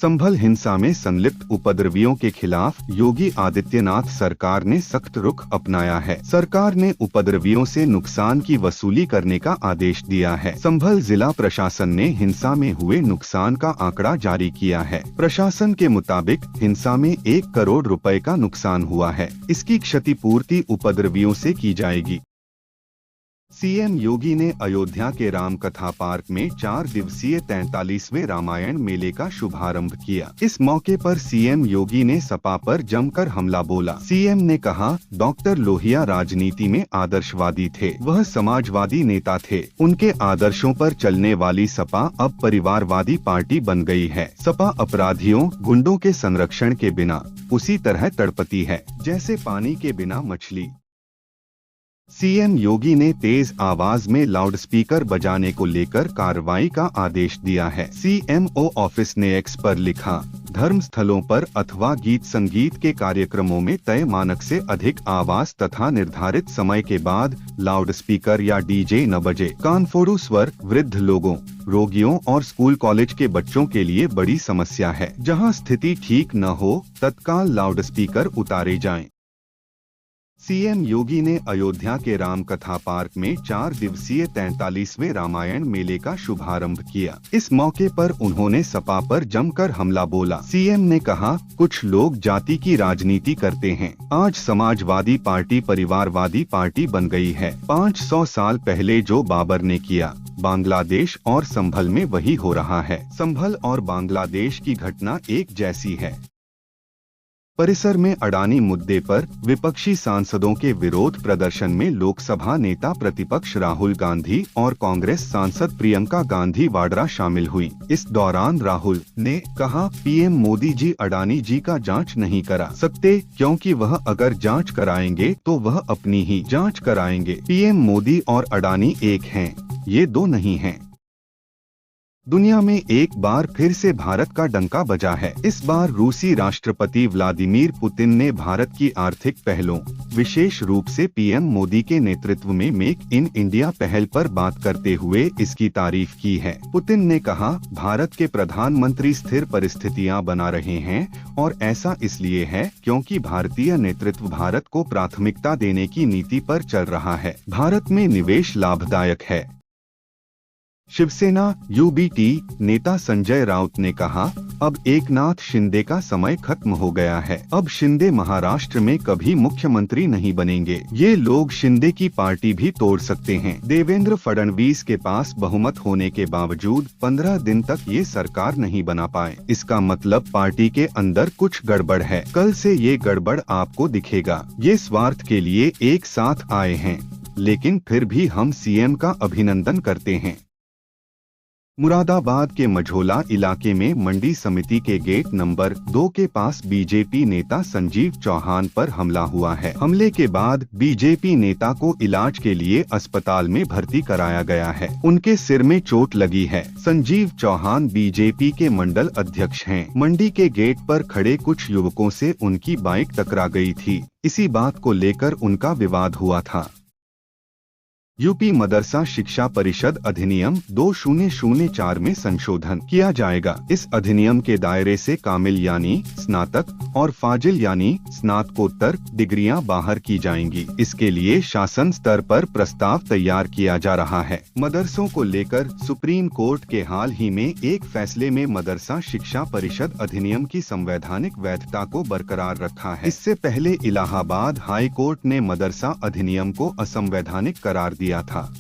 संभल हिंसा में संलिप्त उपद्रवियों के खिलाफ योगी आदित्यनाथ सरकार ने सख्त रुख अपनाया है। सरकार ने उपद्रवियों से नुकसान की वसूली करने का आदेश दिया है। संभल जिला प्रशासन ने हिंसा में हुए नुकसान का आंकड़ा जारी किया है। प्रशासन के मुताबिक हिंसा में 1 करोड़ रुपए का नुकसान हुआ है। इसकी क्षतिपूर्ति उपद्रवियों से की जाएगी। सीएम योगी ने अयोध्या के राम कथा पार्क में 4 दिवसीय 43वें रामायण मेले का शुभारंभ किया। इस मौके पर सीएम योगी ने सपा पर जमकर हमला बोला। सीएम ने कहा, डॉक्टर लोहिया राजनीति में आदर्शवादी थे, वह समाजवादी नेता थे। उनके आदर्शों पर चलने वाली सपा अब परिवारवादी पार्टी बन गई है। सपा अपराधियों गुंडों के संरक्षण के बिना उसी तरह तड़पती है जैसे पानी के बिना मछली। सीएम योगी ने तेज आवाज में लाउडस्पीकर बजाने को लेकर कार्रवाई का आदेश दिया है। सीएमओ ऑफिस ने एक्स पर लिखा, धर्म स्थलों पर अथवा गीत संगीत के कार्यक्रमों में तय मानक से अधिक आवाज तथा निर्धारित समय के बाद लाउडस्पीकर या डीजे न बजे। कानफोड़ू स्वर वृद्ध लोगों, रोगियों और स्कूल कॉलेज के बच्चों के लिए बड़ी समस्या है। जहां स्थिति ठीक न हो तत्काल लाउडस्पीकर उतारे जाएं। सीएम योगी ने अयोध्या के राम कथा पार्क में 4 दिवसीय 43वें रामायण मेले का शुभारंभ किया। इस मौके पर उन्होंने सपा पर जमकर हमला बोला। सीएम ने कहा, कुछ लोग जाति की राजनीति करते हैं। आज समाजवादी पार्टी परिवारवादी पार्टी बन गई है। 500 साल पहले जो बाबर ने किया, बांग्लादेश और संभल में वही हो रहा है। संभल और बांग्लादेश की घटना एक जैसी है। परिसर में अडानी मुद्दे पर विपक्षी सांसदों के विरोध प्रदर्शन में लोकसभा नेता प्रतिपक्ष राहुल गांधी और कांग्रेस सांसद प्रियंका गांधी वाड्रा शामिल हुई। इस दौरान राहुल ने कहा, पीएम मोदी जी अडानी जी का जांच नहीं करा सकते क्योंकि वह अगर जांच कराएंगे तो वह अपनी ही जांच कराएंगे। पीएम मोदी और अडानी एक हैं, ये दो नहीं हैं। दुनिया में एक बार फिर से भारत का डंका बजा है। इस बार रूसी राष्ट्रपति व्लादिमीर पुतिन ने भारत की आर्थिक पहलों, विशेष रूप से पीएम मोदी के नेतृत्व में मेक इन इंडिया पहल पर बात करते हुए इसकी तारीफ की है। पुतिन ने कहा, भारत के प्रधानमंत्री स्थिर परिस्थितियां बना रहे हैं और ऐसा इसलिए है क्योंकि भारतीय नेतृत्व भारत को प्राथमिकता देने की नीति पर चल रहा है। भारत में निवेश लाभदायक है। शिवसेना यूबीटी नेता संजय राउत ने कहा, अब एकनाथ शिंदे का समय खत्म हो गया है। अब शिंदे महाराष्ट्र में कभी मुख्यमंत्री नहीं बनेंगे। ये लोग शिंदे की पार्टी भी तोड़ सकते हैं। देवेंद्र फडणवीस के पास बहुमत होने के बावजूद 15 दिन तक ये सरकार नहीं बना पाए। इसका मतलब पार्टी के अंदर कुछ गड़बड़ है। कल से ये गड़बड़ आपको दिखेगा। ये स्वार्थ के लिए एक साथ आए हैं, लेकिन फिर भी हम सीएम का अभिनंदन करते हैं। मुरादाबाद के मझोला इलाके में मंडी समिति के गेट नंबर 2 के पास बीजेपी नेता संजीव चौहान पर हमला हुआ है। हमले के बाद बीजेपी नेता को इलाज के लिए अस्पताल में भर्ती कराया गया है। उनके सिर में चोट लगी है। संजीव चौहान बीजेपी के मंडल अध्यक्ष हैं। मंडी के गेट पर खड़े कुछ युवकों से उनकी बाइक टकरा गई थी। इसी बात को लेकर उनका विवाद हुआ था। यूपी मदरसा शिक्षा परिषद अधिनियम 2004 में संशोधन किया जाएगा। इस अधिनियम के दायरे से कामिल यानी स्नातक और फाजिल यानी स्नातकोत्तर डिग्रियां बाहर की जाएंगी। इसके लिए शासन स्तर पर प्रस्ताव तैयार किया जा रहा है। मदरसों को लेकर सुप्रीम कोर्ट के हाल ही में एक फैसले में मदरसा शिक्षा परिषद अधिनियम की संवैधानिक वैधता को बरकरार रखा है। इससे पहले इलाहाबाद हाई कोर्ट ने मदरसा अधिनियम को असंवैधानिक करार दिया था।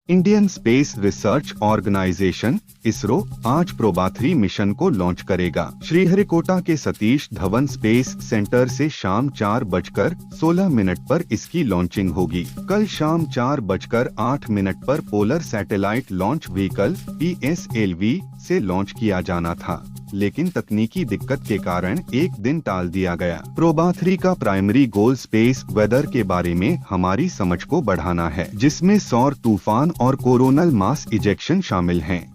Indian space research organisation ISRO आज प्रोबा-3 मिशन को लॉन्च करेगा। श्रीहरिकोटा के सतीश धवन स्पेस सेंटर से शाम 4:16 पर इसकी लॉन्चिंग होगी। कल शाम 4:08 पर polar satellite launch vehicle PSLV से लॉन्च किया जाना था, लेकिन तकनीकी दिक्कत के कारण एक दिन टाल दिया गया। प्रोबा-3 का प्राइमरी गोल स्पेस वेदर के बारे में हमारी समझ को बढ़ाना है, जिसमें सौर तूफान और कोरोनल मास इजेक्शन शामिल हैं।